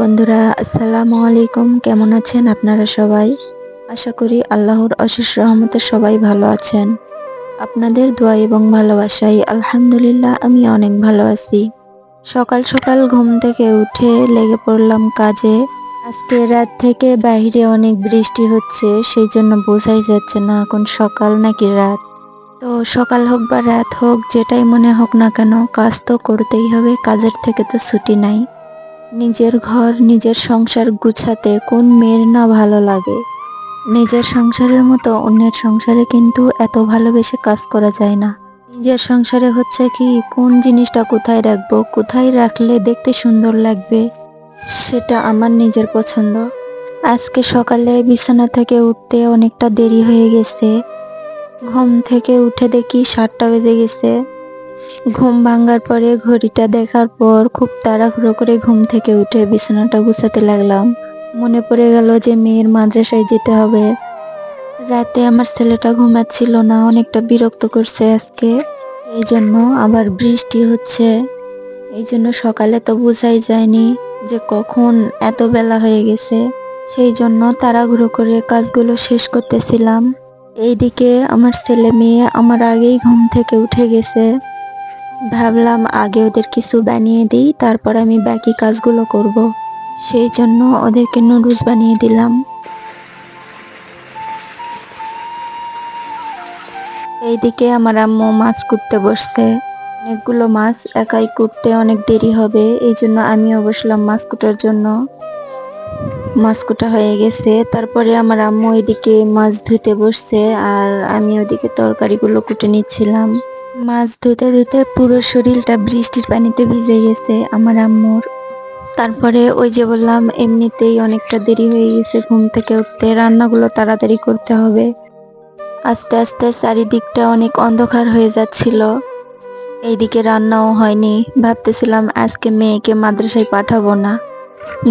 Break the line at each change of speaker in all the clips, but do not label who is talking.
বন্ধুরা, আসসালামু আলাইকুম। কেমন আছেন আপনারা সবাই? আশা করি আল্লাহর অশেষ রহমতে সবাই ভালো আছেন। আপনাদের দোয়া এবং ভালোবাসায় আলহামদুলিল্লাহ আমি অনেক ভালো আছি। সকাল সকাল ঘুম থেকে উঠে লেগে পড়লাম কাজে। আজকে রাত থেকে বাইরে অনেক বৃষ্টি হচ্ছে, সেই জন্য বোঝাই যাচ্ছে না এখন সকাল নাকি রাত। তো সকাল হোক বা রাত হোক, যেটাই মনে হোক না কেন, কাজ তো করতেই হবে, কাজের থেকে তো ছুটি নাই। নিজের ঘর নিজের সংসার গুছাতে কোন মেয়ের না ভালো লাগে। নিজের সংসারের মতো অন্যের সংসারে কিন্তু এত ভালোবেসে কাজ করা যায় না। নিজের সংসারে হচ্ছে কি, কোন জিনিসটা কোথায় রাখবো, কোথায় রাখলে দেখতে সুন্দর লাগবে, সেটা আমার নিজের পছন্দ। আজকে সকালে বিছানা থেকে উঠতে অনেকটা দেরি হয়ে গেছে। ঘুম থেকে উঠে দেখি 7টা বেজে গেছে। ঘুম ভাঙার পরে ঘড়িটা দেখার পর খুব তাড়াহুড়ো করে ঘুম থেকে উঠে বিছানাটা গুছাতে লাগলাম। মনে পড়ে গেল যে মেয়ের মাদ্রাসায় যেতে হবে। রাতে আমার ছেলেটা ঘুমাচ্ছিল না, অনেকটা বিরক্ত করছে আজকে। এই জন্য আবার বৃষ্টি হচ্ছে, এই জন্য সকালে তো বোঝাই যায়নি যে কখন এত বেলা হয়ে গেছে। সেই জন্য তাড়াহুড়ো করে কাজগুলো শেষ করতেছিলাম। এইদিকে আমার ছেলে মেয়ে আমার আগেই ঘুম থেকে উঠে গেছে। ভাবলাম আগে ওদের কিছু বানিয়ে দিই, তারপর আমি বাকি কাজগুলো করব। সেই জন্য ওদেরকে নুডলস বানিয়ে দিলাম। এইদিকে আমার আম্মু মাছ কুটতে বসছে। অনেকগুলো মাছ একাই কুটতে অনেক দেরি হবে, এই জন্য আমিও বসলাম মাছ কুটার জন্য। মাছ কুটা হয়ে গেছে, তারপরে আমার আম্মু এদিকে মাছ ধুতে বসছে আর আমি ওদিকে তরকারিগুলো কুটে নিচ্ছিলাম। মাছ ধুতে ধুতে পুরো শরীরটা বৃষ্টির পানিতে ভিজে গেছে আমার আম্মুর। তারপরে ওই যে বললাম, এমনিতেই অনেকটা দেরি হয়ে গেছে ঘুম থেকে উঠতে, রান্নাগুলো তাড়াতাড়ি করতে হবে। আস্তে আস্তে চারিদিকটা অনেক অন্ধকার হয়ে যাচ্ছিল। এইদিকে রান্নাও হয়নি। ভাবতেছিলাম আজকে মেয়েকে মাদ্রাসায় পাঠাবো না।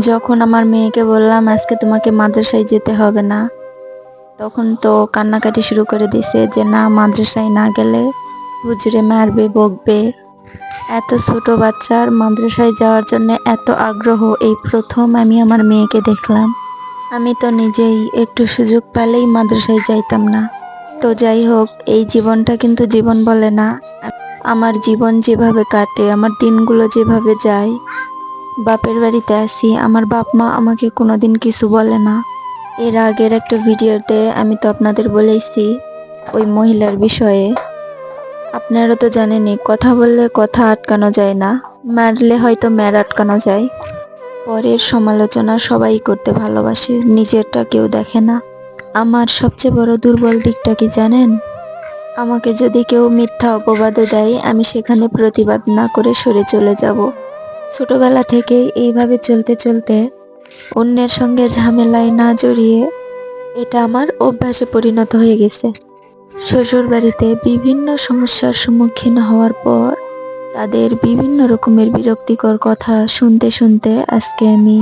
যখন আমার মেয়েকে বললাম আজকে তোমাকে মাদ্রাসায় যেতে হবে না, তখন তো কান্নাকাটি শুরু করে দিছে যে না, মাদ্রাসায় না গেলে হুজুরে মারবে, বকবে। এত ছোট বাচ্চার মাদ্রাসায় যাওয়ার জন্য এত আগ্রহ এই প্রথম আমি আমার মেয়েকে দেখলাম। আমি তো নিজেই একটু সুযোগ পেলেই মাদ্রাসায় যাইতাম না। তো যাই হোক, এই জীবনটা কিন্তু জীবন বলে না। আমার জীবন যেভাবে কাটে, আমার দিনগুলো যেভাবে যায়, বাপের বাড়িতে আছি, আমার বাপ মা আমাকে কোনোদিন কিছু বলে না। এর আগের একটা ভিডিওতে আমি তো আপনাদের বলেইছি ওই মহিলার বিষয়ে। আপনারা তো জানেনই, কথা বললে কথা আটকানো যায় না, মারলে হয়তো ম্যার আটকানো যায়। পরের সমালোচনা সবাই করতে ভালোবাসে, নিজেরটা কেউ দেখে না। আমার সবচেয়ে বড় দুর্বল দিকটা কি জানেন? আমাকে যদি কেউ মিথ্যা অপবাদও দেয়, আমি সেখানে প্রতিবাদ না করে সরে চলে যাব। ছোটবেলা থেকেই এইভাবে চলতে চলতে অন্যের সঙ্গে ঝামেলায় না জড়িয়ে এটা আমার অভ্যাসে পরিণত হয়ে গেছে। শ্বশুর বাড়িতে বিভিন্ন সমস্যার সম্মুখীন হওয়ার পর তাদের বিভিন্ন রকমের বিরক্তিকর কথা শুনতে শুনতে আজকে আমি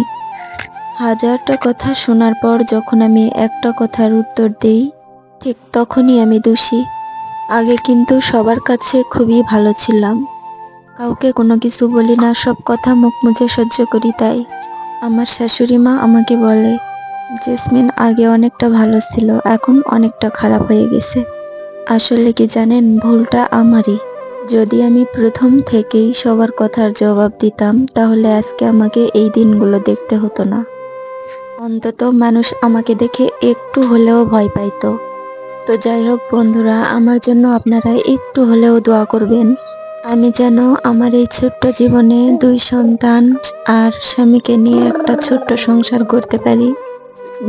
হাজারটা কথা শোনার পর যখন আমি একটা কথার উত্তর দিই, ঠিক তখনই আমি দোষী। আগে কিন্তু সবার কাছে খুবই ভালো ছিলাম, কাউকে কোনো কিছু বলি না, সব কথা মুখ মুছে সহ্য করি। তাই আমার শাশুড়ি মা আমাকে বলে, জেসমিন আগে অনেকটা ভালো ছিল, এখন অনেকটা খারাপ হয়ে গেছে। আসলে কি জানেন, ভুলটা আমারই। যদি আমি প্রথম থেকেই সবার কথার জবাব দিতাম, তাহলে আজকে আমাকে এই দিনগুলো দেখতে হতো না। অন্তত মানুষ আমাকে দেখে একটু হলেও ভয় পাইতো। তো যাই হোক বন্ধুরা, আমার জন্য আপনারা একটু হলেও দোয়া করবেন। আমি যেন আমার এই ছোট্ট জীবনে 2 সন্তান আর স্বামীকে নিয়ে একটা ছোট্ট সংসার করতে পারি।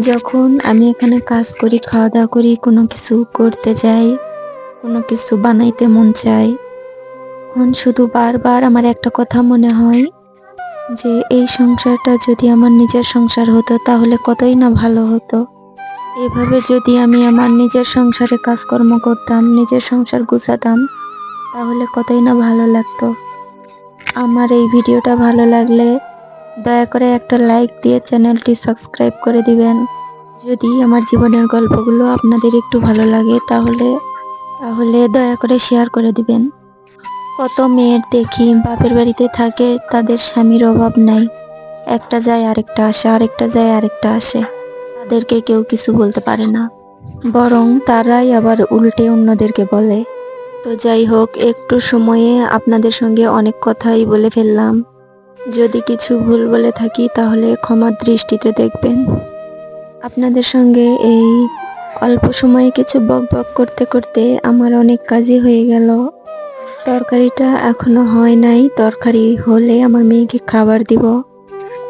যখন আমি এখানে কাজ করি, খাওয়া দাওয়া করি, কোনো কিছু করতে যাই, কোনো কিছু বানাইতে মন চায়, তখন শুধু বারবার আমার একটা কথা মনে হয় যে এই সংসারটা যদি আমার নিজের সংসার হতো তাহলে কতই না ভালো হতো। এভাবে যদি আমি আমার নিজের সংসারে কাজকর্ম করতাম, নিজের সংসার গুছাতাম, তাহলে কতই না ভালো লাগতো। আমার এই ভিডিওটা ভালো লাগলে দয়া করে একটা লাইক দিয়ে চ্যানেলটি সাবস্ক্রাইব করে দিবেন। যদি আমার জীবনের গল্পগুলো আপনাদের একটু ভালো লাগে তাহলে তাহলে দয়া করে শেয়ার করে দিবেন। কত মেয়ের দেখি বাপের বাড়িতে থাকে, তাদের স্বামীর অভাব নাই, একটা যায় আরেকটা আসে, আরেকটা যায় আরেকটা আসে। তাদেরকে কেউ কিছু বলতে পারে না, বরং তারাই আবার উল্টে অন্যদেরকে বলে। তো যাই হোক, একটু সময়ে আপনাদের সঙ্গে অনেক কথাই বলে ফেললাম। যদি কিছু ভুল বলে থাকি তাহলে ক্ষমার দৃষ্টিতে দেখবেন। আপনাদের সঙ্গে এই অল্প সময়ে কিছু বকবক করতে করতে আমার অনেক কাজই হয়ে গেল। তরকারিটা এখনো হয় নাই, তরকারি হলে আমার মেয়েকে খাবার দিব।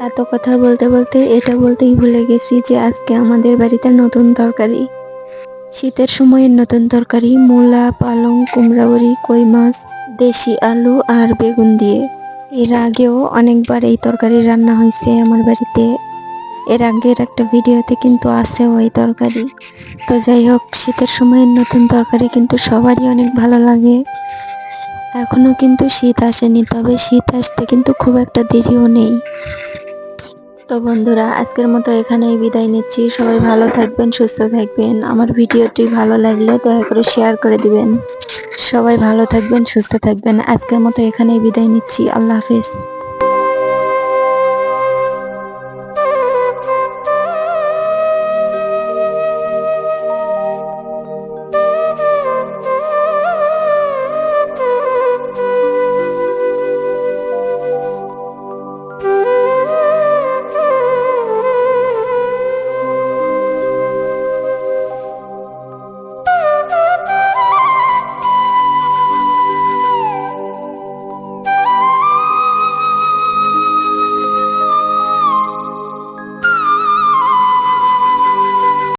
এত কথা বলতে বলতে এটা বলতেই ভুলে গেছি যে আজকে আমাদের বাড়িতে নতুন তরকারি, শীতের সময়ের নতুন তরকারি, মূলা, পালং, কুমড়া বড়ি, কই মাছ, দেশি আলু আর বেগুন দিয়ে। এর আগেও অনেকবার এই তরকারি রান্না হয়েছে আমার বাড়িতে। এর আগের একটা ভিডিওতে কিন্তু আছে ওই তরকারি। তো যাই হোক, শীতের সময়ের নতুন তরকারি কিন্তু সবারই অনেক ভালো লাগে। এখনো কিন্তু শীত আসেনি, তবে শীত আসতে কিন্তু খুব একটা দেরিও নেই। তো বন্ধুরা, আজকের মতো এখানেই বিদায় নিচ্ছি। সবাই ভালো থাকবেন, সুস্থ থাকবেন। আমার ভিডিওটি ভালো লাগলে দয়া করে শেয়ার করে দিবেন। সবাই ভালো থাকবেন, সুস্থ থাকবেন। আজকের মতো এখানেই বিদায় নিচ্ছি। আল্লাহ হাফেজ।